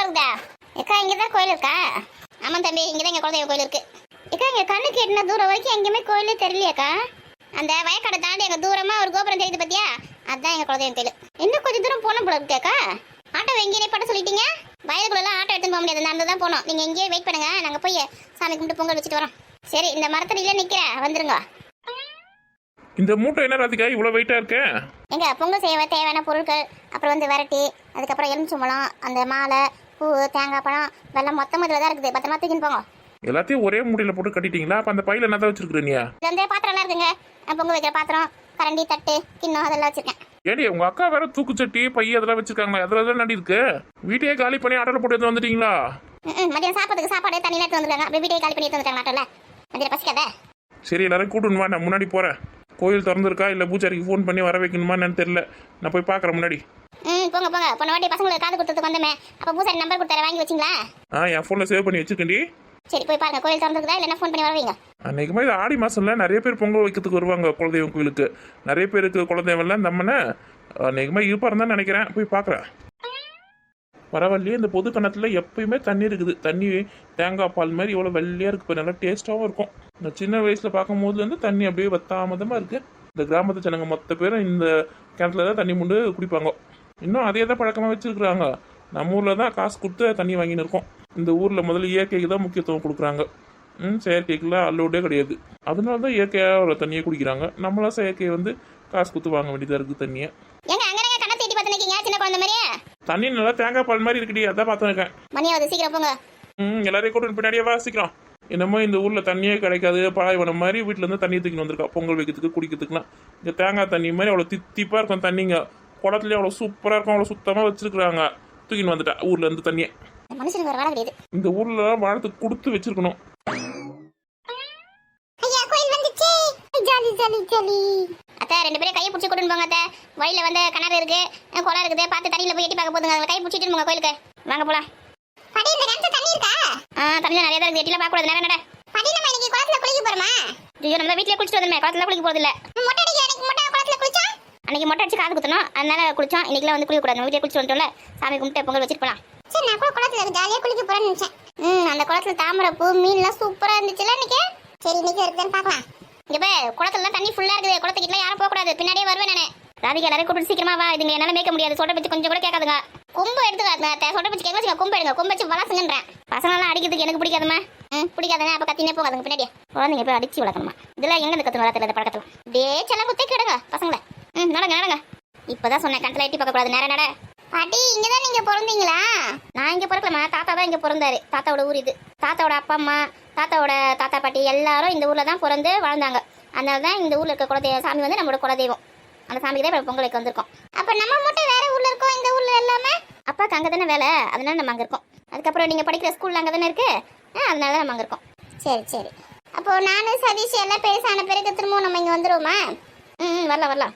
இருக்குதா? ஏக்கா இங்கே தான் கோயில் இருக்கா? ஆமாம் தம்பி, இங்கே தான் எங்கள் குலதெய்வ கோயில் இருக்கு. ஏக்கா இங்கே கண்ணுக்கு எட்டின தூரம் வரைக்கும் எங்கேயுமே கோயிலே தெரியலையாக்கா? அந்த வயக்காடை தாண்டி எங்கள் தூரமாக ஒரு கோபுரம் தெரியுது பார்த்தியா? அதுதான் எங்கள் குலதெய்வம் கோயில். இன்னும் கொஞ்சம் தூரம் போன போல இருக்கேக்கா. ஆட்டோ எங்கேயே பட்ட சொல்லிட்டீங்க? வயலுக்குள்ளெல்லாம் ஆட்டோ எடுத்துன்னு போக முடியாது, நடந்து தான் போகணும். நீங்கள் இங்கேயே வெயிட் பண்ணுங்க, நாங்கள் போய் சாமி கும்பிட்டு பொங்கல் வச்சுட்டு வரோம். சரி, இந்த மரத்தடியில நிற்கிறேன், வந்துருங்க. இந்த மூட்டை என்ன ராதிகா இவ்வளோ வெயிட்டாக இருக்கு? எங்க பொங்கல் செய்ய தேவையான பொருட்கள், அப்புறம் வந்து வரட்டி, அதுக்கப்புறம் எலுமிச்சம்பழம், அந்த மாலை, பூ, தேங்காய் பழம், வெள்ளம் மொத்தம் இதில் தான் இருக்குது. பத்திரமா தூக்கின்னு போங்க. எல்லாத்தையும் ஒரே மூட்டையில் போட்டு கட்டிட்டீங்களா? அப்போ அந்த பையில என்ன தான் வச்சிருக்கிற நீ? இது வந்து பாத்திரம்லாம் இருக்குங்க. பொங்கல் வைக்கிற பாத்திரம், கரண்டி, தட்டு, கிண்ணம் அதெல்லாம் வச்சிருக்கேன். ஏடி உங்க அக்கா வேற தூக்குச்சட்டி பை அதெல்லாம் வச்சிருக்காங்களா? அதில் தான் நடி இருக்கு. வீட்டையே காலி பண்ணி ஆட்டோல போட்டு எடுத்து வந்துட்டீங்களா? மதியம் சாப்பிட்றதுக்கு சாப்பாடு தண்ணியில் எடுத்து வந்துருக்காங்க. அப்படி வீட்டையே காலி பண்ணி எடுத்து வந்துட்டாங்க ஆட்டோல. மதியம் பசிக்காத. சரி, எல்லாரும் கூட்டணும் வா, நான் முன்னாடி போகிறேன். கோயில் திறந்துருக்கா இல்லை பூச்சாரிக்கு ஃபோன் பண்ணி வர வைக்கணுமா என்னன்னு தெரியல. நான் போய் பார்க்குறேன் முன்னாடி. போங்க போங்க. போன வாட்டி பசங்களுக்கு காது கொடுத்ததுக்கு வந்தமே, அப்போ பூசாரி நம்பர் கொடுத்தாரு, வாங்கி வச்சிங்களா? என் ஃபோனில் சேவ் பண்ணி வச்சுக்கண்டி. சரி, போய் பாருங்க கோயில் திறந்துருக்குதா இல்லைன்னா ஃபோன் பண்ணி வரவீங்க. அன்றைக்குமே இது ஆடி மாதம்ல நிறைய பேர் பொங்கல் வைக்கிறதுக்கு வருவாங்க குலதெய்வம் கோயிலுக்கு. நிறைய பேருக்கு குலதெய்வம்லாம் நம்மனை அன்றைக்குமே இருப்பாருன்னு தான் நினைக்கிறேன். போய் பார்க்குறேன். பரவாயில்லையே, இந்த பொது கிணத்துல எப்பயுமே தண்ணி இருக்குது. தண்ணி தேங்காய் பால் மாதிரி இவ்வளோ வெள்ளையாக இருக்குது. இப்போ நல்லா டேஸ்ட்டாகவும் இருக்கும். நான் சின்ன வயசில் பார்க்கும் போதுலேருந்து தண்ணி அப்படியே வத்தாமதமாக இருக்குது. இந்த கிராமத்து ஜனங்க மொத்த பேரும் இந்த கிணத்துல தான் தண்ணி முண்டு குடிப்பாங்க. இன்னும் அதே தான் பழக்கமாக வச்சுருக்குறாங்க. நம்ம ஊரில் தான் காசு கொடுத்து தண்ணி வாங்கின்னு இருக்கோம். இந்த ஊரில் முதல்ல இயற்கைக்கு தான் முக்கியத்துவம் கொடுக்குறாங்க. செயற்கைக்குலாம் அல்லோடே கிடையாது. அதனால தான் இயற்கையாக ஒரு தண்ணியை குடிக்கிறாங்க. நம்மளாம் செயற்கையை வந்து காசு கொடுத்து வாங்க வேண்டியதாக இருக்குது தண்ணியை. தண்ணி நல்லா தேங்காய் பால் மாதிரி இருக்குடி, அதான் பார்த்துருக்கேன். மணியாவது சீக்கிரம் போங்க. எல்லாரையும் கூட்டு பின்னாடியே வாசிக்கிறோம். என்னமோ இந்த ஊரில் தண்ணியே கிடைக்காது, பாலைவனம் மாதிரி வீட்டிலேருந்து தண்ணி தூக்கின்னு வந்திருக்கா பொங்கல் வைக்கிறதுக்கு குடிக்கிறதுக்குலாம். இந்த தேங்காய் தண்ணி மாதிரி அவ்வளோ தித்திப்பாக இருக்கும் தண்ணிங்க. குளத்துலேயே அவ்வளோ சூப்பராக இருக்கும், அவ்வளோ சுத்தமாக வச்சிருக்கிறாங்க. தூக்கின்னு வந்துட்டா ஊர்ல இருந்து தண்ணியை. மனுஷனுக்கு வேற வேலை கிடையாது. இந்த ஊர்ல வாழ்த்துக்கு கொடுத்து வச்சிருக்கணும். ஐயா கோயில் வந்துச்சு. Jolly jolly jolly. அத்தை ரெண்டு பேரும் கையை பிடிச்சி கூட்டிட்டு போங்க. அத்தை வழியில வந்து கிணறு இருக்கு, குளம் இருக்குது, பார்த்து தண்ணியில போய் எட்டி பார்க்க போதுங்க. கை பிடிச்சிட்டு போங்க கோயிலுக்கு. வாங்க போலாம். படி இந்த கிணத்து தண்ணி இருக்கா? தண்ணி நிறைய தான் இருக்கு, எட்டில பார்க்க கூடாது. நட படி நம்ம இன்னைக்கு குளத்துல குளிக்க போறோமா? ஐயோ நம்ம வீட்லயே குளிச்சிட்டு வந்தோமே, குளத்துல குளிக்க போறது இல்ல. மொட்டை அடிக்க அன்னைக்கு மொட்டை குளத்துல குளிச்சா? அன்னைக்கு மொட்டை அடிச்சு காது குத்தணும், அதனால குளிச்சோம். இன்னைக்குலாம் வந்து குளிக்க கூடாது. நம்ம வீட்லயே குளிச்சிட்டு வந்துட்டோம்ல, சாமி கும்பிட்டு பொங்கல் வச்சிட்டு போலாம். சரி, நான் கூட குளத்துல ஜாலியா குளிக்க போறேன்னு நினைச்சேன். அந்த குளத்துல தாமரை பூ மீன்லாம் சூப்பரா இருந்துச்சுல இன்னைக்கு. சரி, இன்னைக்கு இருக்குன்னு பார்க்கலாம். இங்க போய் குளத்துல தண்ணி ஃபுல்லா இருக்குது. குளத்துக்கிட்ட யாரும் போக கூடாது, பின்னாடியே வருவேன் நானு. ராதிகா எல்லாரும் கூப்பிட்டு சீக்கிரமா வா, இதுங்க என்னால மேய்க்க முடியாது. சொட்ட பிச்சு கொஞ்சம் கூட கேட்காதுங்க. கொம்பு எடுத்துக்காதுங்க. சொட்ட பிச்சு கேட்க வச்சுங்க, கொம்பு எடுங்க. கொம்பு வச்சு வளர்த்துங்கன்றேன். பசங்களாம் அடிக்கிறதுக்கு எனக்கு பிடிக்காதுமா. பிடிக்காதுங்க. அப்ப கத்தினே போகாதுங்க பின்னாடியே. குழந்தைங்க போய் அடிச்சு வளர்க்கணுமா? இதெல்லாம் எங்க இருந்து கத்து வளர்த்துல இந்த பழக்கத்துல அப்படியே செல்லம் குத்தே கிடுங்க பசங்களை. நடங்க நடங்க. இப்பதான் சொன்னேன் கணத்துல எட்டி பார்க்க கூடாது. நேரம் நட. பாட்டி இங்கதான் நீங்க பிறந்தீங்களா? நான் இங்க பிறக்கலமா, தாத்தா தான் இங்க பிறந்தாரு. தாத்தாவோட ஊர் இது. தாத்தாவோட அப்பா அம்மா, தாத்தாவோட தாத்தா பாட்டி எல்லாரும் இந்த ஊர்ல தான் பிறந்து வாழ்ந்தாங்க. அதனால தான் இந்த ஊர்ல இருக்க குலதெய்வ சாமி வந்து நம்மளோட குலதெய்வம். அந்த சாமிக்கு தான் பொங்கல் வைக்க வந்திருக்கோம். அப்ப நம்ம மட்டும் வேற ஊர்ல இருக்கோம், இந்த ஊர்ல எல்லாமே அப்பாக்கு அங்க தானே வேலை, அதனால நம்ம அங்க இருக்கோம். அதுக்கப்புறம் நீங்க படிக்கிற ஸ்கூல்ல அங்க தானே இருக்கு, அதனால தான் நம்ம அங்க இருக்கோம். சரி சரி. அப்போ நானும் சதீஷ் எல்லாம் பெருசான பிறகு திரும்பவும் நம்ம இங்க வந்துருவோமா? வரலாம் வரலாம்.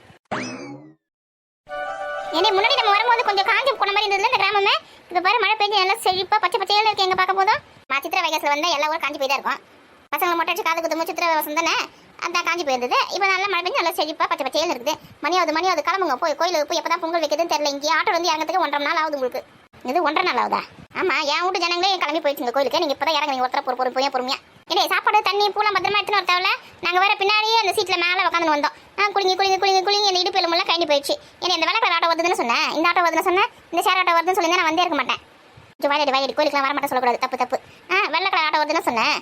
ஏன்னா முன்னாடி நம்ம வரும்போது கொஞ்சம் காஞ்சி போன மாதிரி இருந்ததுல இந்த கிராமமே. இப்போ பாரு மழை பெஞ்சு எல்லாம் செழிப்பா பச்சை பச்சையில இருக்கு. எங்க பார்க்க போதும் சித்திரை வைகாசில் வந்தா எல்லா ஊரும் காஞ்சி போய் தான் இருக்கும். பசங்களை மொட்டை அடிச்சு காது குத்தும் சித்திரை வசம் தானே, அதான் காஞ்சி போயிருந்தது. இப்போ நல்லா மழை பெஞ்சு நல்லா செழிப்பா பச்சை பச்சையில இருக்குது. மணியாவது கிளம்புங்க, போய் கோயிலுக்கு போய் எப்பதான் பொங்கல் வைக்கிறதுன்னு தெரியல. இங்கே ஆட்டோ வந்து இறங்கிறதுக்கு 1.5 நாள் ஆகுது உங்களுக்கு. இது 1.5 நாள் ஆகுதா? ஆமா, என் வீட்டு ஜனங்களே கிளம்பி போயிடுச்சுங்க கோயிலுக்கு. நீங்க இப்பதான் இறங்குறீங்க ஒருத்தர பொறுமையா. ஏன்னா சாப்பாடு தண்ணி பூலாம் பத்திரமா எடுத்துன்னு வரத்தாவில. நாங்கள் வேற பின்னாடியே அந்த சீட்ல மேலே உட்காந்து வந்தோம். குளிங்க இந்த இடுப்பு எலும்பெல்லாம் கழண்டி போயிடுச்சு. ஏன்னா இந்த வெள்ளை கலர் ஆட்டோ வருதுன்னு சொன்னேன், இந்த ஆட்டோ வருதுன்னு சொன்னேன், இந்த ஷேர் ஆட்டோ வருதுன்னு சொல்லி நான் வந்தே இருக்க மாட்டேன். வாயடி கோயிலுக்குலாம் வரமாட்டேன் சொல்லக்கூடாது, தப்பு. வெள்ளை கலர் ஆட்டோ வருதுன்னு சொன்னேன்.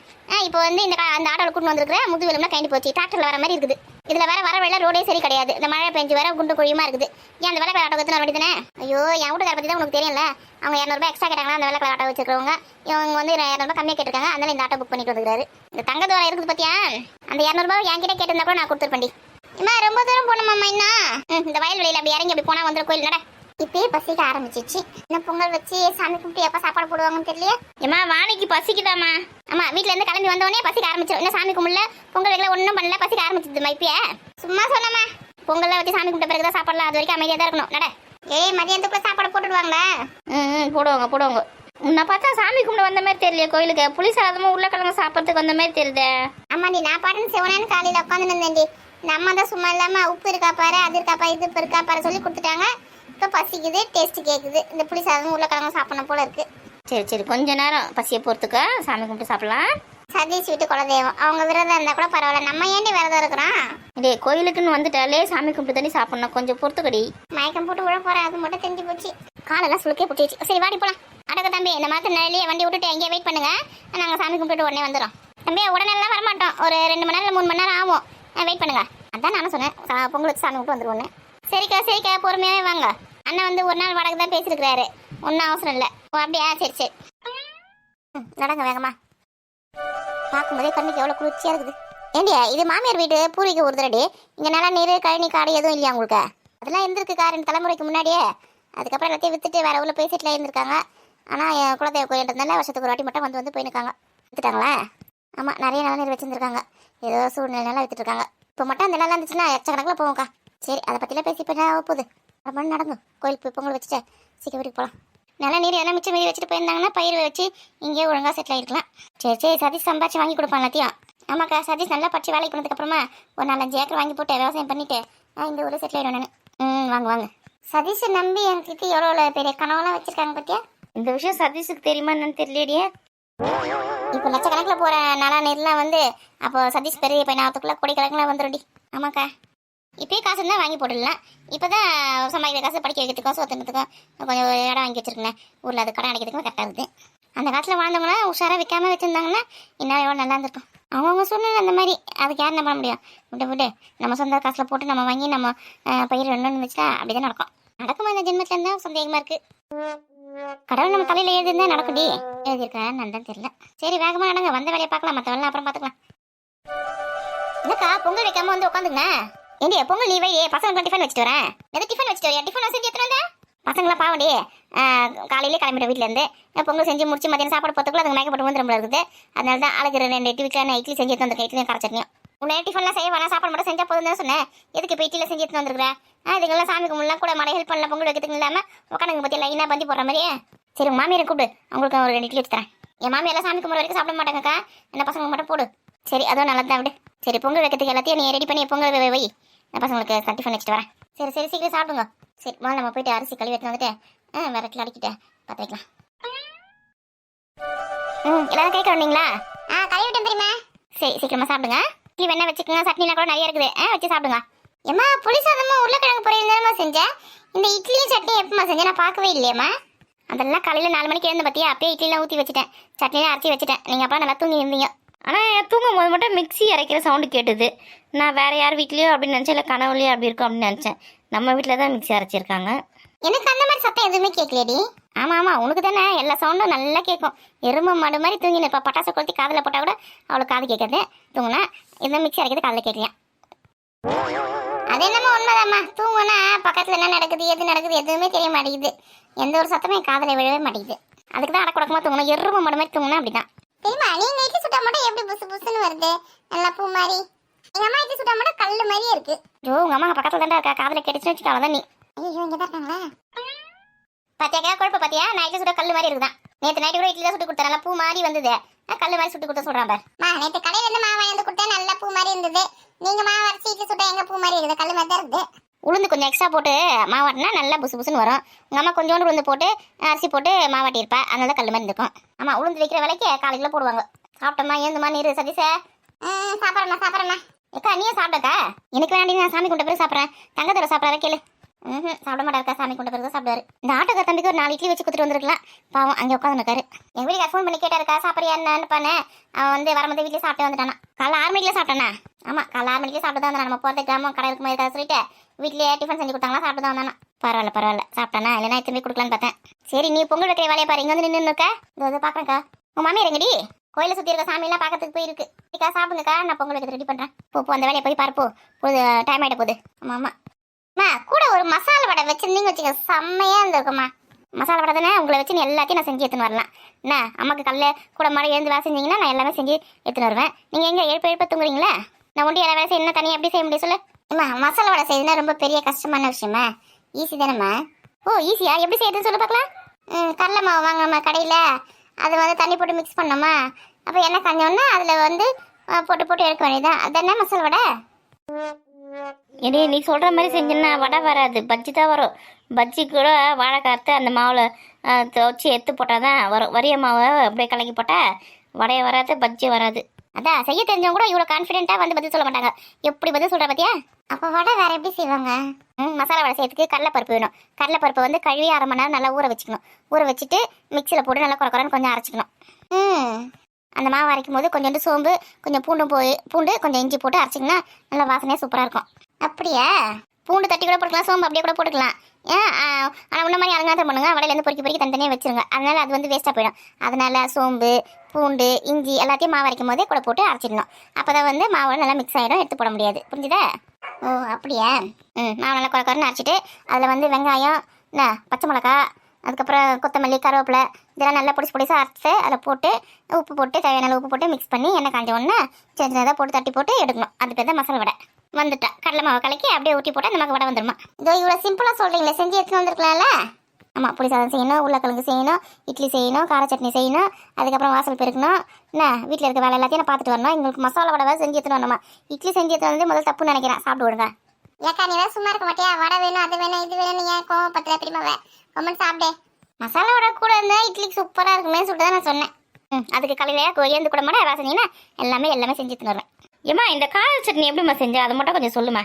இப்போ வந்து இந்த ஆட்டோவில் கூட்டு வந்துருக்கிற முது எலும்புலாம் கழண்டி போச்சு. டிராக்டர்ல வர மாதிரி இருக்குது. இதுல வர வெள்ள ரோடே சரி கிடையாது. இந்த மழை பெஞ்சு வர குண்டு குழியுமா இருக்குது. ஏன் அந்த வெள்ளை கலர் ஆட்டோ வச்சு வேண்டியதானே? ஐயோ, என் வீட்டுக்கார பத்தி தான் உனக்கு தெரியல. அவங்க 200 ரூபாய் எக்ஸ்ட்ரா கேட்டாங்களா அந்த வெள்ளை கலர் ஆட்டோ வச்சிருக்கவங்க. இவங்க வந்து 200 ரூபாய் கம்மியாக கேட்டிருக்காங்க. அதனால இந்த ஆட்டோ புக் பண்ணிட்டு வந்துருக்காரு. இந்த தங்க தூரம் இருக்குது பத்தியா, அந்த 200 ரூபாய் என்கிட்ட கேட்டிருந்தா கூட நான் கொடுத்துருப்பேன். இம்மா ரொம்ப தூரம் போனோம்மா இன்னும். இந்த வயல் வெளியில அப்படி இறங்கி அப்படி போனா வந்துடும் கோயில். நட. இப்பயே பசிக்க ஆரம்பிச்சிச்சு. இந்த பொங்கல் வச்சு சாமி கும்பிட்டு எப்ப சாப்பாடு போடுவாங்கன்னு தெரியல. ஏமா வாணிக்கு பசிக்குதாமா? ஆமா, வீட்டுல இருந்து கிளம்பி வந்தோடனே பசிக்க ஆரம்பிச்சிடும். இன்னும் சாமி கும்பிடல, பொங்கல் வைக்கல, ஒன்றும் பண்ணல, பசிக்க ஆரம்பிச்சிதுமா. இப்பயே சும்மா சொன்னமா, பொங்கல்லாம் வச்சு சாமி கும்பிட்ட பிறகுதான் சாப்பிடலாம். அது வரைக்கும் அமைதியா தான் இருக்கணும். நட. ஏய், மதியானத்துக்குள்ள சாப்பாடு போட்டுடுவாங்களா? போடுவாங்க. உன்னை பார்த்தா சாமி கும்பிட வந்த மாதிரி தெரியல கோயிலுக்கு. புளி சாதமும் உருளைக்கிழங்கு சாப்பிட்றதுக்கு வந்த மாதிரி தெரியுது. ஆமாண்டி, நான் பாட்டுன்னு சிவனான்னு காலையில உட்காந்து இருந்தேன்டி. இந்த அம்மா தான் சும்மா இல்லாம உப்பு இருக்கா பாரு, அது இருக்கா பாரு, இது இருக்கா பாரு சொல்லி கொடுத்துட்டாங்க. இப்போ பசிக்குது, டேஸ்ட் கேட்குது. இந்த புளி சாதமும் உருளைக்கிழங்கும் சாப்பிடணும் போல இருக்கு. சரி சரி, கொஞ்ச நேரம் பசியை பொறுத்துக்க, சாமி கும்பிட்டு சாப்பிடலாம். சதீஷ் வீட்டு குலதெய்வம், அவங்க விரதம் இருந்தா கூட பரவாயில்ல, நம்ம ஏண்டி விரதம் இருக்கிறோம்? இதே கோயிலுக்குன்னு வந்துட்டாலே சாமி கும்பிட்டு தண்ணி சாப்பிடணும், கொஞ்சம் பொறுத்துக்கடி. மயக்கம் போட்டு விழ போறேன், அது மட்டும் தெரிஞ்சு போச்சு. காலெல்லாம் சுளுக்கே போட்டுச்சு. சரி வாடி போலாம். அடக்க தம்பி, இந்த மாதிரி நிலையிலேயே வண்டி விட்டுட்டு எங்கேயே வெயிட் பண்ணுங்க, நாங்கள் சாமி கும்பிட்டு உடனே வந்துடும். தம்பி உடனே எல்லாம் வரமாட்டோம், ஒரு 2 மணி நேரம் 3 மணி நேரம் ஆகும், வெயிட் பண்ணுங்க. அதான் நானும் சொன்னேன், பொங்கலுக்கு சாமி விட்டு வந்துருவோன்னு. சரிக்கா சரிக்கா, பொறுமையாவே வாங்க. அண்ணன் வந்து ஒரு நாள் வாடகை தான் பேசியிருக்கிறாரு, ஒன்றும் அவசரம் இல்லை. ஓ அப்படியா, சரி சரி. நடங்க வேகமா. பார்க்கும்போதே கண்ணுக்கு எவ்வளோ குளிர்ச்சியாக இருக்குது. ஏண்டியா, இது மாமியார் வீடு, பூர்வீக ஒரு தடடி. இங்கே நல்லா நீர் கழனி காடு எதுவும் இல்லையா உங்களுக்கு? அதெல்லாம் இருந்திருக்குக்கா 2 தலைமுறைக்கு முன்னாடியே. அதுக்கப்புறம் எல்லாத்தையும் வித்துட்டு வேற ஊரில் போய் செட்டில் இருந்திருக்காங்க. ஆனால் என் குலதெய்வ கோயில்ன்றதுனால வருஷத்துக்கு ஒரு வாட்டி மட்டும் வந்து போயிருக்காங்க. வித்துட்டாங்களா? ஆமாம், நிறைய நில நீர் வச்சுருந்துருக்காங்க, ஏதோ சூழ்நிலையெல்லாம் வித்துட்ருக்காங்க. இப்போ மட்டும் அந்த நிலம் இருந்துச்சுன்னா எச்சக்கணக்கில் போவோம்க்கா. சரி, அதை பற்றிலாம் பேசி இப்போ போகுது. ரொம்ப நடங்கும், கோயிலுக்கு போய் பொங்கல் வச்சுட்டு சீக்கிரம் வீட்டுக்கு போகலாம். நல்ல நீர் எதனா மிச்சம் மீறி வச்சுட்டு போயிருந்தாங்கன்னா பயிர் வச்சு இங்கேயே ஒழுங்காக செட்டில் ஆகிருக்கலாம். சரி சரி, சதீஷ் சம்பாதிச்சு வாங்கி கொடுப்பான் எல்லாத்தையும். ஆமாக்கா, சதீஷ் நல்லா படிச்சு வேலைக்கு போனதுக்கப்புறமா ஒரு 4-5 ஏக்கர் வாங்கி போட்டு விவசாயம் பண்ணிட்டு இந்த ஊரில் செட்டில் ஆகிடும் நான். வாங்க வாங்க. சதீஷை நம்பி எனக்கு எவ்வளோ பெரிய கனவுலாம் வச்சுருக்காங்க பார்த்தியா? இந்த விஷயம் சதீஷுக்கு தெரியுமா என்னன்னு தெரியலையே. இப்போ லட்சக்கணக்கில் போகிற நல்லா நீர்லாம் வந்து அப்போ சதீஷ் பெரிய பையனாகிறதுக்குள்ளே கோடிக்கணக்கில் வந்துடும்டி. ஆமாக்கா, இப்போயே காசு இருந்தால் வாங்கி போட்டுடலாம். இப்போ தான் சம்பாதிக்கிற காசு படிக்க வைக்கிறதுக்கோ சோத்துறதுக்கும் கொஞ்சம் இடம் வாங்கி வச்சுருக்கேன் ஊரில், அது கடன் அடைக்கிறதுக்கும் கரெக்டாக இருக்குது. அந்த காலத்தில் வாழ்ந்தவங்கன்னா உஷாராக விற்காம வச்சுருந்தாங்கன்னா இன்னும் எவ்வளோ நல்லா இருந்திருக்கும். அவங்கவுங்க சூழ்நிலை அந்த மாதிரி, அதுக்கு யார் என்ன பண்ண முடியும்? விட்டு நம்ம சொந்த காசில் போட்டு நம்ம வாங்கி நம்ம பயிர் ரெண்டு வச்சுட்டா அப்படி தான் நடக்கும். நடக்குமா இந்த ஜென்மத்தில் இருந்தால் சந்தேகமாக இருக்குது. கடவுள் நம்ம தலையில் எழுதிருந்தா நடக்கும்டி. எழுதியிருக்கேன் நல்லா தெரியல. சரி வேகமாக நடங்க, வந்த வேலையை பார்க்கலாம், மற்ற வேலை அப்புறம் பார்த்துக்கலாம். என்னக்கா பொங்கல் வைக்காம வந்து உட்காந்துங்க. ஏண்டியா பொங்கல் நீ வை, பசங்களுக்கு டிஃபன் வச்சுட்டு வரேன். எது டிஃபன் வச்சுட்டு வரியா? டிஃபன் செஞ்சு எடுத்துட்டு வந்தேன். பசங்களாம் பாவண்டி காலையிலே கிளம்பிடும் வீட்டிலேருந்து. பொங்கல் செஞ்சு முடிச்சு மதியம் சாப்பாடு போகிறதுக்குள்ள அதுக்கு மயக்க போட்டு வந்துடும் இருக்குது. அதனால தான் ஆளுக்கு 2 வீட்டில் நான் இட்லி செஞ்சு எடுத்து வந்திருக்கேன், இட்லியும் கார சட்னியும். உன்னை டிஃபன்லாம் செய்ய வேணாம், சாப்பாடு மட்டும் செஞ்சால் போதும் தான் சொன்னேன். எதுக்கு இப்போ இட்லியில் செஞ்சு எடுத்து வந்துருக்குறேன்? இதுங்கெல்லாம் சாமி கும்பிடலாம் கூட மழை ஹெல்ப் பண்ணலாம், பொங்கல் வைக்கிறதுக்கு இல்லாமல் உட்காந்துங்க பற்றி லைனாக பந்தி போடுற மாதிரியே. சரி உங்கள் மாமியாரை கூப்பிடு, அவங்களுக்கு ஒரு 2 இட்லி வச்சு தரேன். என் மாமியெல்லாம் சாமி கும்பிட வரைக்கும் சாப்பிட மாட்டாங்கக்கா, என்ன பசங்க மட்டும் போடு. சரி அதுவும் நல்லா தான் விடு. சரி பொங்கல் வைக்கிறதுக்கு எல்லாத்தையும் நீ ரெடி பண்ணி பொங்கல் வை, நான் பசங்களுக்கு டிஃபன் வச்சுட்டு வரேன். சரி சரி சீக்கிரம் சாப்பிடுங்க. சரி முதல்ல நம்ம போயிட்டு அரிசி கழுவி எடுத்து வந்துட்டு விரட்டில் அடிக்கிட்டு பார்த்து வைக்கலாம். எல்லாரும் கை கழுவிங்களா? கழுவிட்டேன் தெரியுமா. சரி சீக்கிரமா சாப்பிடுங்க. இட்லி வேணா வச்சுக்கோங்க, சட்னிலாம் கூட நிறைய இருக்குது, வச்சு சாப்பிடுங்க. ஏம்மா புளி சாதமா உருளைக்கிழங்கு பொரியல் தானம்மா செஞ்சேன், இந்த இட்லியும் சட்னி எப்பமா செஞ்சேன்? நான் பார்க்கவே இல்லையம்மா. அதெல்லாம் காலையில் 4 மணிக்கு எழுந்த பார்த்தியா, அப்பயே இட்லிலாம் ஊற்றி வச்சுட்டேன், சட்னிலாம் அரைச்சி வச்சுட்டேன். நீங்கள் அப்போ நல்லா தூங்கி இருந்தீங்க. ஆனால் தூங்கும் போது மட்டும் மிக்ஸி அரைக்கிற சவுண்டு கேட்டுது. நான் வேறு யார் வீட்லேயோ அப்படின்னு நினச்சேன், இல்லை கனவுலையோ அப்படி இருக்கும் அப்படின்னு நினச்சேன். நம்ம வீட்டில் தான் மிக்ஸி அரைச்சிருக்காங்க. எனக்கு அந்த மாதிரி சத்தம் எதுவுமே கேட்கலையடி. ஆமாம் உனக்கு தானே எல்லா சவுண்டும் நல்லா கேட்கும். எறும்பு மாடு மாதிரி தூங்கினேன். இப்போ பட்டாசு கொளுத்தி காதில் போட்டால் கூட அவளுக்கு காது கேட்குறது, தூங்குனா இந்த மிக்ஸி அரைக்கிறது காதில் கேட்கலையா? அது என்னமோ உண்மைதாம்மா, தூங்குனா பக்கத்தில் என்ன நடக்குது எது நடக்குது எதுவுமே தெரிய மாட்டேங்குது. எந்த ஒரு சத்தமே காதில் விழவே மாட்டேங்குது. அதுக்கு தான் அடக்குடக்கமாக தூங்கணும், எறும்பு மாடு மாதிரி தூங்கினா அப்படி தான். தெரியுமா நீங்க இட்லி சுட்டா மட்டும் எப்படி புசு புசுன்னு வருது, நல்லா பூ மாதிரி. எங்க அம்மா இட்லி சுட்டா மட்டும் கல்லு மாதிரியே இருக்கு. ஐயோ உங்க அம்மா பக்கத்துல தான் இருக்கா, காதுல கேட்டுச்சுன்னு வச்சுக்கால தான் நீ. ஐயோ இங்க தான் இருக்காங்களா? பாத்தியாக்கா குழப்ப பாத்தியா? நான் இட்லி சுட்ட கல்லு மாதிரி இருக்குதான். நேற்று நைட்டு கூட இட்லி தான் சுட்டு கொடுத்தேன், நல்லா பூ மாதிரி வந்தது. கல்லு மாதிரி சுட்டு கொடுத்த சொல்றான் பார். நேற்று கடையில இருந்து மாவு வாங்கி கொடுத்தேன், நல்லா பூ மாதிரி இருந்தது. நீங்க மாவு அரைச்சி இட்லி சுட்டா எங்க பூ மாதிரி இருக்குது, கல்லு மாதிரி தான் இருக்குது. உளுந்து கொஞ்சம் எக்ஸ்ட்ரா போட்டு மாவாட்டினா நல்லா புசு புசுன்னு வரும். உங்கள் அம்மா கொஞ்சோண்டு உளுந்து போட்டு அரிசி போட்டு மாவாட்டி இருப்பா, அதனால தான் கல் மாதிரி இருக்கும். ஆமாம் உளுந்து வைக்கிற வேலைக்கு காலையில் போடுவாங்க. சாப்பிட்டோம்மா ஏந்துமா நீர் சதீஷா? சாப்பிட்றேம்மா. ஏக்கா நீயும் சாப்பிட்டக்கா? எனக்கு வேண்டி நான் சாமி கொண்ட பிறகு சாப்பிட்றேன். தங்கத்தோட சாப்பிட்றாரு கேளு. சாப்பிட மாட்டாருக்கா, சாமி கொண்ட பிறகு சாப்பிடுவாரு. இந்த ஆட்டோக்கார தம்பிக்கு ஒரு 4 இட்லி வச்சு கொடுத்துட்டு வந்துருக்கலாம், பாவம் அங்கே உட்காந்துருக்காரு. எங்கள் வீட்டுக்கு ஃபோன் பண்ணி கேட்டாருக்கா சாப்பிட்றியா என்னன்னு பண்ணேன். அவன் வந்து வரும்போது வீட்டில் சாப்பிட்டு வந்துட்டானா. காலைல 6 மணிக்கே சாப்பிட்டானா? ஆமாம் காலைல 6 மணிக்கே சாப்பிட்டு தான் வந்தானா. நம்ம போகிறது கிராமம் கடை இருக்குமா இருக்காது சொல்லிட்டு வீட்லேயே டிஃபன் செஞ்சு கொடுத்தாங்களா, சாப்பிட்டு தான் வந்தானா. பரவாயில்ல சாப்பிட்டானா, இல்லைனா திரும்பி கொடுக்கலான்னு பார்த்தேன். சரி நீ பொங்கல் வைக்கிற வேலையை பாரு, இங்கே வந்து நின்று இருக்கா, இதை பார்க்குறேன்க்கா. உங்கள் மாமி இருங்கடி, கோயிலை சுற்றி இருக்க சாமியெல்லாம் பார்க்கறதுக்கு போயிருக்கு. இக்கா சாப்பிடுங்கக்கா, நான் பொங்கல் வைக்கிறது ரெடி பண்ணுறேன். போ அந்த வேலையை போய் பார்ப்போம், போது டைம் ஆகிட்ட போகுது. ஆமாம் கூட ஒரு மசாலா வடை வச்சுருந்தீங்க வச்சுக்க, செம்மையாக இருந்திருக்குமா. மசாலா வடை தானே, உங்களை வச்சு எல்லாத்தையும் நான் செஞ்சு எடுத்துன்னு வரலாம். என்ன அம்மாக்கு கல்ல கூட மழை எழுந்து வேலை செஞ்சீங்கன்னா நான் எல்லாமே செஞ்சு எடுத்துன்னு வருவேன். நீங்கள் எங்கே எழுப்ப தூங்குறீங்களா? நான் ஒண்டி எல்லா வேலை செய்ய என்ன தனியாக எப்படி செய்ய முடியும் சொல்லு. அம்மா மசாலா வடை செய்யுதுன்னா ரொம்ப பெரிய கஷ்டமான விஷயமா? ஈஸி தானேம்மா. ஓ ஈஸியா, எப்படி செய்யுதுன்னு சொல்லு பார்க்கலாம். கடலை மாவு வாங்கம்மா கடையில், அதை வந்து தண்ணி போட்டு மிக்ஸ் பண்ணோமா, அப்போ எண்ணெய் காஞ்சோன்னா அதில் வந்து போட்டு எடுக்க வேண்டியதான். அது என்ன மசாலா வடை? இனி நீ சொல்கிற மாதிரி செஞ்சேன்னா வடை வராது, பஜ்ஜி தான் வரும். பஜ்ஜி கூட வாழைக்காத்து அந்த மாவில் துவச்சி எடுத்து போட்டால் தான் வரும். வரிய மாவை அப்படியே கலக்கி போட்டால் வடையை வராது, பஜ்ஜி வராது. அதான் செய்ய தெரிஞ்சவங்க கூட இவ்வளோ கான்ஃபிடென்ட்டாக வந்து பதில் சொல்ல மாட்டாங்க. எப்படி பதில் சொல்கிற பார்த்தியா? அப்போ வடை வேறு எப்படி செய்வாங்க? மசாலா வடை செய்யறதுக்கு கடலைப்பருப்பு வேணும். கடலைப்பருப்பை வந்து கழுவி 1/2 மணி நேரம் நல்லா ஊற வச்சுக்கணும். ஊற வச்சுட்டு மிக்சியில் போட்டு நல்லா குறைன்னு கொஞ்சம் அரைச்சிக்கணும். அந்த மாவு அரைக்கும் போது கொஞ்சோண்டு சோம்பு, கொஞ்சம் பூண்டு கொஞ்சம் இஞ்சி போட்டு அரைச்சிங்கன்னா நல்லா வாசனையாக சூப்பராக இருக்கும். அப்படியா? பூண்டு தட்டி கூட போட்டுக்கலாம், சோம்பு அப்படியே கூட போட்டுக்கலாம். ஆனால் உன்ன மாதிரி அலங்காரம் பண்ணுங்க, வடையிலேருந்து பொறுக்கி தனித்தனியாக வச்சுருங்க. அதனால் அது வந்து வேஸ்ட்டாக போயிடும். அதனால் சோம்பு, பூண்டு, இஞ்சி எல்லாத்தையும் மாவு அரைக்கும் போதே கூட போட்டு அரைச்சிடணும். அப்போ தான் வந்து மாவு நல்லா மிக்ஸ் ஆகிடும், எடுத்து போட முடியாது. புரிஞ்சுதா? ஓ அப்படியா? மாவு நல்லா குறைன்னு அரைச்சிட்டு அதில் வந்து வெங்காயம், பச்சை மிளகா, அதுக்கப்புறம் கொத்தமல்லி, கருவேப்பிலை இதெல்லாம் நல்லா பொடிசாக அரைச்சிட்டு அதில் போட்டு உப்பு போட்டு தேவையான உப்பு போட்டு மிக்ஸ் பண்ணி எண்ணெய் காஞ்ச உடனே சின்ன சின்னதாக போட்டு தட்டி போட்டு எடுக்கணும். அது பேர் தான் மசாலா வடை. வந்துட்டா கடலை மாவை கலக்கி அப்படியே ஊற்றி போட்டால் நமக்கு வடை வந்துடுமா? இதோ இவ்வளோ சிம்பிளாக சொல்கிறீங்களே, செஞ்சு எடுத்துன்னு வந்துருக்கலாம்ல? ஆமாம், புளி சாதம் செய்யணும், உருளைக்கிழங்கு செய்யணும், இட்லி செய்யணும், கார சட்னி செய்யணும், அதுக்கப்புறம் வாசல் பெருக்கணும். வீட்டில் இருக்க வேலை எல்லாத்தையும் நான் பார்த்துட்டு வரணும். எங்களுக்கு மசாலா வடை செஞ்சு எடுத்துன்னு வரணுமா? இட்லி செஞ்சு எடுத்து வந்து முதல் தப்புன்னு நினைக்கிறேன். சாப்பிட்டு விடுங்க. ஏக்கா நீ தான் சும்மா இருக்க மாட்டியா? வடை வேணும், அது வேணும், இது வேணும், ஏன் கோவப்பத்துல பிரிமாவே கம்மன் சாப்பிடு. மசாலா வடை கூட இருந்தால் இட்லிக்கு சூப்பராக இருக்குமே சொல்லிட்டு தான் நான் சொன்னேன். அதுக்கு காலையில ஏந்து கூட மாட்டேன் ராசனின்னா எல்லாமே செஞ்சு எடுத்துன்னு வருவேன். ஏம்மா இந்த கார சட்னி எப்படிம்மா செஞ்சா அதை மட்டும் கொஞ்சம் சொல்லுமா?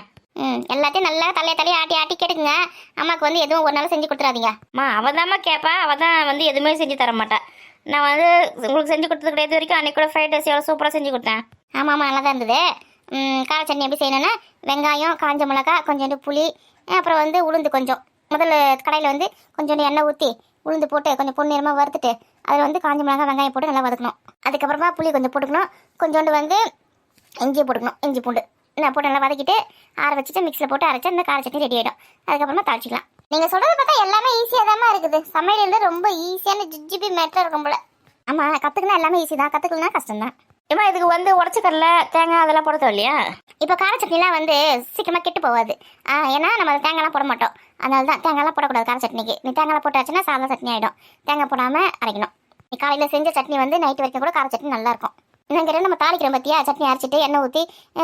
எல்லாத்தையும் நல்லா தலையை ஆட்டி கேட்டுக்குங்க. அம்மாவுக்கு வந்து எதுவும் ஒரு நாள் செஞ்சு கொடுத்துறாதீங்க. அம்மா அவள் தான்மா கேட்பா, அவள் தான் வந்து எதுவுமே செஞ்சு தர மாட்டா. நான் வந்து உங்களுக்கு செஞ்சு கொடுத்தது கிடையாது வரைக்கும். அன்றைக்கி கூட ஃப்ரைட் ரைஸ் எவ்வளோ சூப்பராக செஞ்சு கொடுத்தேன். ஆமாம் நல்லா தான் இருந்தது. கார சட்னி எப்படி செய்யணும்னா வெங்காயம், காஞ்ச மிளகா, கொஞ்சோண்டு புளி, அப்புறம் வந்து உளுந்து கொஞ்சம் முதல்ல கடையில் வந்து கொஞ்சோண்டு எண்ணெய் ஊற்றி உளுந்து போட்டு கொஞ்சம் பொன்னிறமாக வறுத்துட்டு அதில் வந்து காஞ்ச மிளகா வெங்காயம் போட்டு நல்லா வதக்கணும். அதுக்கப்புறமா புளி கொஞ்சம் போட்டுக்கணும், கொஞ்சோண்டு வந்து இஞ்சியை போட்டுக்கணும், இஞ்சி பூண்டு போட்டு நல்லா வதக்கிட்டு ஆற வச்சுட்டு மிக்ஸில் போட்டு அரைச்சி அந்த கார சட்னி ரெடி ஆகிடும். அதுக்கப்புறமா தாளிச்சிக்கலாம். நீங்கள் சொல்கிறது பார்த்தா எல்லாமே ஈஸியாக தான் இருக்குது. சமையல் ரொம்ப ஈஸியான ஜிஜிபி மேட்டர் இருக்கும் போல. ஆமாம், கற்றுக்குனா எல்லாமே ஈஸி தான், கற்றுக்கலனா கஷ்டம் தான். ஏமா இதுக்கு வந்து உடச்சிக்கடல தேங்காய் அதெல்லாம் போட இல்லையா? இப்போ கார சட்னிலாம் வந்து சீக்கிரமாக கெட்டு போகாது. ஏன்னா நம்ம தேங்காய்லாம் போட மாட்டோம். அதனால தான் தேங்காய்லாம் போடக்கூடாது கார சட்னிக்கு. நீ தேங்காய்லாம் போட்டாச்சுன்னா சாதம் சட்னி ஆகிடும். தேங்காய் போடாமல் அரைக்கணும். நீ காலையில் செஞ்ச சட்னி வந்து நைட்டு வரைக்கும் கூட கார சட்னி நல்லாயிருக்கும். என்னங்கிற நம்ம தாளிக்கிறோம் பற்றியா, சட்னி அரைச்சிட்டு எண்ணெய் ஊற்றி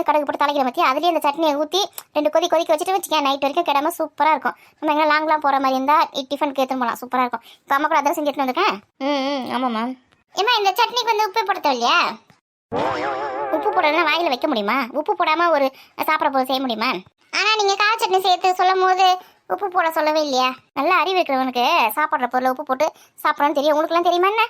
கடுகு போட்டு தாளிக்கிற பற்றியா, அதுலேயே அந்த சட்னியை ஊற்றி 2 கொதிக்க வச்சுட்டு வச்சுக்கேன். நைட் வரைக்கும் கிடாமல் சூப்பராக இருக்கும். நம்ம எங்கே லாங்லாம் போகிற மாதிரி இருந்தால் டிஃபனுக்கு எடுத்துன்னு போகலாம், சூப்பராக இருக்கும். இப்போ அம்மா கூட அதான் செஞ்சு எடுத்துன்னு வந்திருக்கேன். ஆமாம்மா. ஏம்மா இந்த சட்னிக்கு வந்து உப்பு போட இல்லையா? உப்பு போடலாம் வாயில் வைக்க முடியுமா? உப்பு போடாமல் ஒரு சாப்பிட்ற போது செய்ய முடியுமா? ஆனால் நீங்கள் கார சட்னி சேர்த்து சொல்லும் போது உப்பு போட சொல்லவே இல்லையா? நல்லா அறிவு இருக்கிறவனுக்கு சாப்பிட்ற பொருளை உப்பு போட்டு சாப்பிட்றோன்னு தெரியும். உங்களுக்குலாம் தெரியுமா என்ன?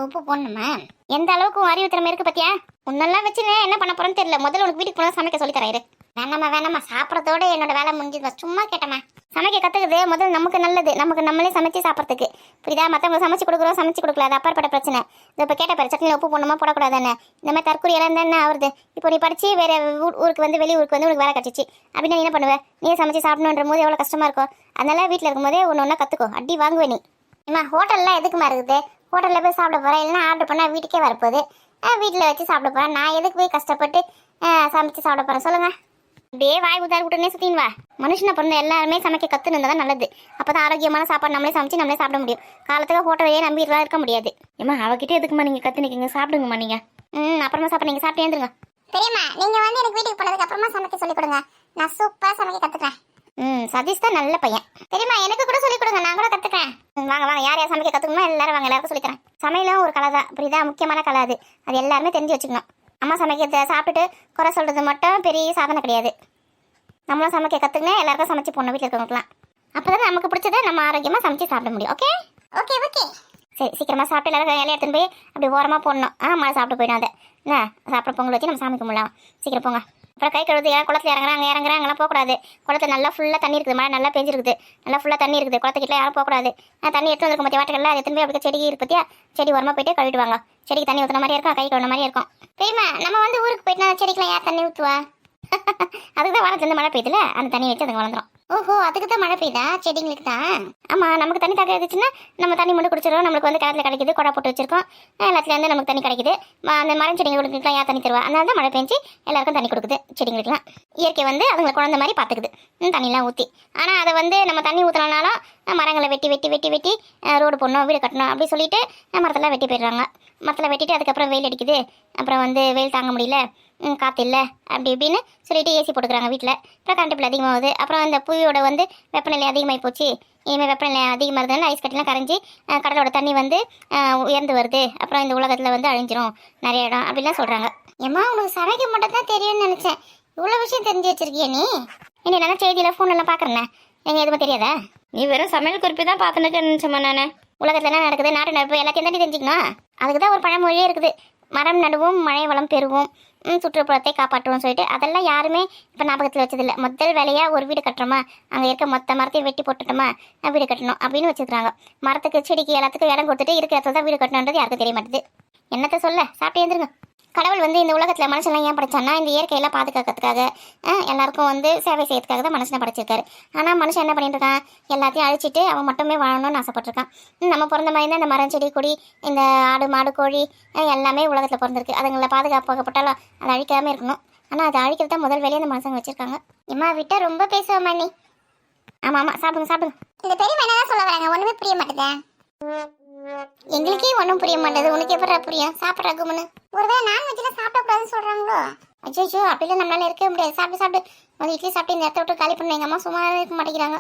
உப்பு போடணுமா? எந்த அளவுக்கு அறிவு திறமை இருக்கு பத்தியா? உன்னெல்லாம் வச்சுன்னு என்ன பண்ண போறேன்னு தெரியல. முதல்ல உனக்கு வீட்டுக்கு போனா சமைக்க சொல்லி தரேன். வேணாமா சாப்பிட்றதோட என்னோட வேலை முடிஞ்சது. சும்மா கேட்டமா. சமைக்க கற்றுக்குது முதல்ல நமக்கு நல்லது. நமக்கு நம்மளே சமைச்சு சாப்பிட்றதுக்கு புரியுதா? மற்றவங்க சமைச்சு கொடுக்குறோம், சமைச்சு கொடுக்கல, அது அப்பாற்பட்ட பிரச்சனை. இப்போ கேட்ட பேர் சட்னியில் உப்பு போடணுமா போடக்கூடாதானே? இந்த மாதிரி தற்கொலையெல்லாம் இருந்தால் என்ன ஆகுது? இப்போ நீ படிச்சு வேற ஊருக்கு வந்து வெளியூருக்கு வந்து உனக்கு வேலை கிடச்சிச்சு அப்படின்னா என்ன பண்ணுவேன்? நீ சமைச்சு சாப்பிடணுன்ற போது எவ்வளோ கஷ்டமா இருக்கும். அதனால வீட்டில் இருக்கும்போதே ஒன்று கற்றுக்கோ. அடி வாங்குவேன் நீ. ஏமா ஹோட்டல்லாம் எதுக்குமா இருக்குது? ஹோட்டலில் போய் சாப்பிட போகிறேன், இல்லைன்னா ஆர்டர் பண்ணால் வீட்டுக்கே வரப்போகுது. வீட்டில் வச்சு சாப்பிட போகிறேன். நான் எதுக்கு போய் கஷ்டப்பட்டு சமைச்சு சாப்பிட போகிறேன் சொல்லுங்கள்? அப்படியே வாய் ஊதாரி விட்டுனே சுற்றின்னு வா. மனுஷனை பிறந்த எல்லாருமே சமைக்க கற்றுன்னு இருந்தால் தான் நல்லது. அப்போ தான் ஆரோக்கியமான சாப்பாடு நம்மளே சமைச்சு நம்மளே சாப்பிட முடியும். காலத்துக்கு ஹோட்டலையே நம்பிட்டுலாம் இருக்க முடியாது. ஏமா அவகிட்ட எதுக்குமா நீங்கள் கற்று நிற்கிங்க? சாப்பிடுங்கம்மா நீங்கள். அப்புறமா சாப்பிட நீங்கள் சாப்பிட்டு ஏந்துருங்க. தெரியுமா? நீங்கள் வந்து எனக்கு வீட்டுக்கு போனதுக்கு அப்புறமா சமைக்க சொல்லிக் கொடுங்க. நான் சூப்பராக சமைக்க கற்றுக்கிறேன். சதீஷ் தான் நல்ல பையன். தெரியுமா? எனக்கு கூட சொல்லிக் கொடுங்க, நான் கூட கற்றுக்கிறேன். வாங்க யார் சமைக்க கற்றுக்கணுமோ எல்லாரும் வாங்க, எல்லாருக்கும் சொல்லித்தரேன். சமையலும் ஒரு கலை தான், புரியுதா? முக்கியமான கலை அது. அது எல்லாருமே தெரிஞ்சு வச்சுக்கணும். அம்மா சமைக்கிறத சாப்பிட்டுட்டு குறை சொல்கிறது மட்டும் பெரிய சாதனை கிடையாது. நம்மளும் சமைக்க கற்றுக்கினா எல்லாருக்கும் சமைச்சு போடணும் வீட்டில் இருக்கிறவங்களுக்குலாம். அப்போ தான் நமக்கு பிடிச்சதை நம்ம ஆரோக்கியமாக சமைச்சு சாப்பிட முடியும். ஓகே ஓகே ஓகே சரி, சீக்கிரமாக சாப்பிட்டு எல்லாரும் இலையை எடுத்துன்னு போய் அப்படி ஓரமாக போடணும். மழை சாப்பிட்டு போயிடும். அதை என்ன சாப்பிட பொங்கல் வச்சு நம்ம சாமி கும்பிடலாம். சீக்கிரம் போங்க. அப்புறம் கை கழுவுது குளத்தில் இறங்குறாங்கலாம் போகக்கூடாது. குளத்தில் நல்லா ஃபுல்லாக தண்ணி இருக்குது, மழை நல்லா பெஞ்சிருக்குது, நல்லா ஃபுல்லாக தண்ணி இருக்குது. குளத்துக்கிட்ட யாரும் போகக்கூடாது. தண்ணி எடுத்து வந்துருக்கும் பற்றி வாட்டர்லாம் எடுத்துன்னு போய் அப்படி செடி இருக்கு பற்றியா, செடி உரமாக போயிட்டு கழுவிட்டு வாங்க. செடிக்கு தண்ணி ஊற்றுன மாதிரி இருக்கும், கை கழுவுன மாதிரி இருக்கும். தெரியுமா? நம்ம வந்து ஊருக்கு போயிட்டு செடிக்கெலாம் யார் தண்ணி ஊற்றுவா? அதுக்கு தான் வானத்துலேருந்து மழை பெய்யுதுல, அந்த தண்ணி வச்சு அதுங்க வளர்ந்துடும். ஓஹோ, அதுக்கு தான் மழை பெய்யுதா? செடிங்களுக்கு தான். ஆமாம், நமக்கு தண்ணி தக்க இருந்துச்சுன்னா நம்ம தண்ணி மட்டும் குடிச்சிடும். நம்மளுக்கு வந்து கிணத்துல கிடைக்குது, குடை போட்டு வச்சிருக்கோம். எல்லாத்துலேருந்து நமக்கு தண்ணி கிடைக்குது. அந்த மரம் செடிங்களுக்குலாம் யார் தண்ணி தருவா? அதனால தான் மழை பெஞ்சு எல்லாருக்கும் தண்ணி கொடுக்குது. செடிங்களுக்குலாம் இயற்கை வந்து அதுங்களை குழந்த மாதிரி பார்த்துக்குது, தண்ணிலாம் ஊற்றி. ஆனால் அதை வந்து நம்ம தண்ணி ஊற்றலனாலும் மரங்களை வெட்டி ரோடு போடணும், வீடு கட்டணும் அப்படி சொல்லிட்டு மரத்தெல்லாம் வெட்டி போயிடுறாங்க. மரத்தில் வெட்டிட்டு அதுக்கப்புறம் வெயில் அடிக்குது. அப்புறம் வந்து வெயில் தாங்க முடியல, காற்று இல்லை அப்படி இப்படின்னு சொல்லிட்டு ஏசி போட்டுக்கிறாங்க வீட்டில். அப்புறம் கரண்ட் பில் அதிகமாகுது. அப்புறம் அந்த புவியோட வந்து வெப்பநிலை அதிகமாகி போச்சு. இனிமேல் வெப்பநிலை அதிகமாக இருந்ததுனால ஐஸ் கட்டிலாம் கரைஞ்சி கடலோட தண்ணி வந்து உயர்ந்து வருது. அப்புறம் இந்த உலகத்தில் வந்து அழிஞ்சிரும் நிறைய இடம் அப்படிலாம் சொல்கிறாங்க. ஏம்மா உனக்கு சமைக்க மட்டும் தான் தெரியும்னு நினச்சேன். இவ்வளோ விஷயம் தெரிஞ்சு வச்சிருக்கிய நீ? என்ன நல்லா செய்தியில் ஃபோன்லாம் பார்க்குறேன். எங்கள் எதுவும் தெரியாதா? நீ வெறும் சமையல் குறிப்பு தான் பார்த்துன்னு நினச்சம்மா நான். உலகத்தில் என்ன நடக்குது, நாட்டு நடப்பு எல்லாத்தையும் தாண்டி தெரிஞ்சுக்கணும். அதுக்கு தான் ஒரு பழமொழியே இருக்குது, மரம் நடுவோம் மழை வளம் பெறுவோம் சுற்றுப்புறத்தை காப்பாற்றுவோம் சொல்லிட்டு. அதெல்லாம் யாருமே இப்போ ஞாபகத்தில் வச்சதில்லை. முதல் வேலையாக ஒரு வீடு கட்டுறோமா, அங்கே இருக்க மொத்த மரத்தையும் வெட்டி போட்டுட்டோமா வீடு கட்டணும் அப்படின்னு வச்சுக்கிறாங்க. மரத்துக்கு செடிக்கு எல்லாத்துக்கும் இடம் கொடுத்துட்டு இருக்கிற இடத்துல தான் வீடு கட்டணுன்றது யாருக்கும் தெரிய மாட்டேது. என்னத்தை சொல்ல, சாப்பிட்டு எழுந்துருங்க. கடவுள் வந்து இந்த உலகத்தில் மனுஷன்லாம் ஏன் படைச்சான்னா இந்த இயற்கையெல்லாம் பாதுகாக்கிறதுக்காக, எல்லாருக்கும் வந்து சேவை செய்யறதுக்காக தான் மனுஷனை படைச்சிருக்காரு. ஆனால் மனுஷன் என்ன பண்ணிட்டு இருக்கான், எல்லாத்தையும் அழிச்சிட்டு அவன் மட்டுமே வாழணும்னு ஆசைப்பட்டிருக்கான். நம்ம பிறந்த மாதிரி தான் இந்த மரம் செடி கொடி இந்த ஆடு மாடு கோழி எல்லாமே உலகத்தில் பிறந்திருக்கு. அதுங்களை பாதுகாப்பாகப்பட்டாலும் அதை அழிக்காம இருக்கணும். ஆனால் அதை அழிக்கிறது தான் முதல் வேலையை அந்த மனுஷங்க வச்சிருக்காங்க. எம்மா விட்டா ரொம்ப பேசுவோம்மா நீ. ஆமாம் ஆமாம், சாப்பிடுங்க சாப்பிடுங்க. இந்த பெரிய என்ன சொல்ல வராங்க, ஒன்றுமே புரிய மாட்டேதேன். எங்களுக்கே ஒன்றும் புரிய மாட்டேது, உனக்கு எப்படா புரியும்? சாப்பிட்றாக்கும்னு ஒருவேளை நான்வெஜ்லாம் சாப்பிடக்கூடாதுன்னு சொல்கிறாங்களோ? அச்சோ அப்படிலாம் நம்மளால இருக்கவே முடியாது. சாப்பிட்டு சாப்பிட்டு வந்து இட்லி சாப்பிட்டு இந்த இடத்த விட்டு காலி பண்ண எங்கள் அம்மா சும்மா இருக்க மாட்டேங்கிறாங்க.